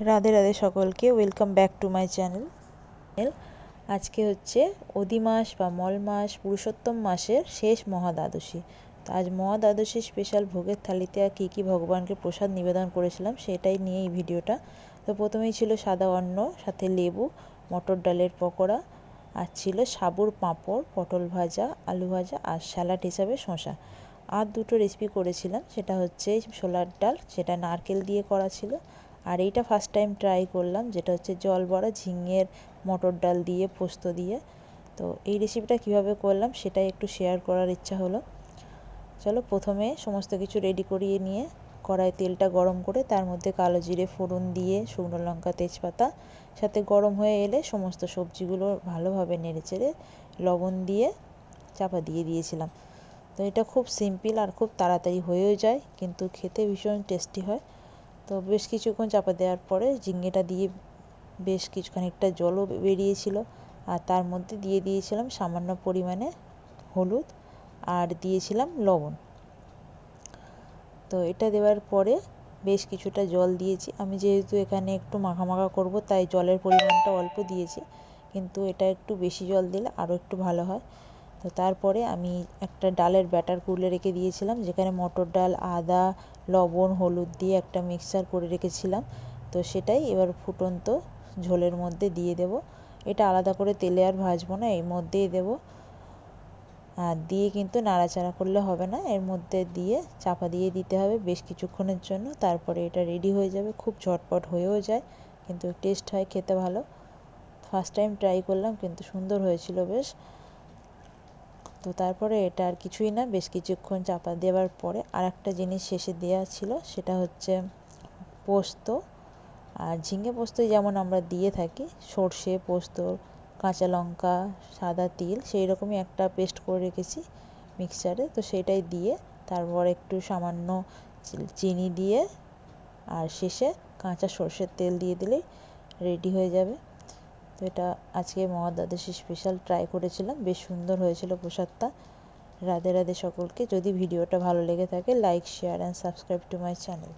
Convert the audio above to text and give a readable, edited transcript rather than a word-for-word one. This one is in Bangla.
রাধে রাধে সকলকে, welcome back to my channel. আজকে হচ্ছে অধি মাস বা মল মাস পুরুষোত্তম মাসের শেষ মহাদ্বাদশী। তো আজ মহাদ্বাদশী স্পেশাল ভোগের থালিতে আর কী কী ভগবানকে প্রসাদ নিবেদন করেছিলাম সেটাই নিয়ে এই ভিডিওটা। তো প্রথমেই ছিল সাদা অন্ন, সাথে লেবু, মটর ডালের পকোড়া, আর ছিল সাবুর পাঁপড়, পটল ভাজা, আলু ভাজা, আর স্যালাড হিসাবে শসা। আর দুটো রেসিপি করেছিলাম, সেটা হচ্ছে ছোলার ডাল, সেটা নারকেল দিয়ে করা ছিল। আর এইটা ফার্স্ট টাইম ট্রাই করলাম, যেটা হচ্ছে জল বড়া ঝিঙের মটর ডাল দিয়ে পোস্ত দিয়ে। তো এই রেসিপিটা কিভাবে করলাম সেটাই একটু শেয়ার করার ইচ্ছা হলো। চলো, প্রথমে সমস্ত কিছু রেডি করিয়ে নিয়ে কড়াই তেলটা গরম করে তার মধ্যে কালো জিরে ফোড়ন দিয়ে শুকনো লঙ্কা তেজপাতা সাথে গরম হয়ে এলে সমস্ত সবজিগুলো ভালোভাবে নেড়েচেড়ে লবণ দিয়ে চাপা দিয়ে দিয়েছিলাম। তো এটা খুব সিম্পল আর খুব তাড়াতাড়ি হয়েও যায়, কিন্তু খেতে ভীষণ টেস্টি হয়। তো বেশ কিছুক্ষণ চাপা দেওয়ার পরে ঝিঙেটা দিয়ে বেশ খানিকটা জলও বেরিয়েছিল, আর তার মধ্যে দিয়ে দিয়েছিলাম সামান্য পরিমাণে হলুদ আর দিয়েছিলাম লবণ। তো এটা দেওয়ার পরে বেশ কিছুটা জল দিয়েছি। আমি যেহেতু এখানে একটু মাখা মাখা করব, তাই জলের পরিমাণটা অল্প দিয়েছি, কিন্তু এটা একটু বেশি জল দিলে আরও একটু ভালো হয়। তো তারপরে আমি একটা ডালের ব্যাটার গুলে রেখে দিয়েছিলাম, যেখানে মটর ডাল, আদা, লবণ, হলুদ দিয়ে একটা মিক্সচার করে রেখেছিলাম। তো সেটাই এবার ফুটন্ত ঝোলের মধ্যে দিয়ে দেব। এটা আলাদা করে তেলে আর ভাজবো না, এর মধ্যেই দেব। আর দিয়ে কিন্তু নাড়াচাড়া করলে হবে না, এর মধ্যে দিয়ে চাপা দিয়ে দিতে হবে বেশ কিছুক্ষণের জন্য। তারপরে এটা রেডি হয়ে যাবে, খুব ঝটপট হয়েও যায়, কিন্তু টেস্ট হয় খেতে ভালো। ফার্স্ট টাইম ট্রাই করলাম, কিন্তু সুন্দর হয়েছিল বেশ। তো তারপরে এটা আর কিছুই না, বেশ কিছুক্ষণ চাপা দেওয়ার পরে আর একটা জিনিস শেষে দেওয়া ছিল, সেটা হচ্ছে পোস্ত। আর ঝিঙে পোস্ত যেমন আমরা দিয়ে থাকি, সর্ষে পোস্ত, কাঁচা লঙ্কা, সাদা তিল, সেই রকমই একটা পেস্ট করে রেখেছি মিক্সচারে। তো সেটাই দিয়ে তারপর একটু সামান্য চিনি দিয়ে আর শেষে কাঁচা সর্ষের তেল দিয়ে দিলেই রেডি হয়ে যাবে। তো এটা আজকে মহাদ্বাদশী স্পেশাল ট্রাই করেছিলাম, বেশ সুন্দর হয়েছিল প্রসাদটা। রাধে রাধে সকলকে। যদি ভিডিওটা ভালো লেগে থাকে, like, share and subscribe to my channel.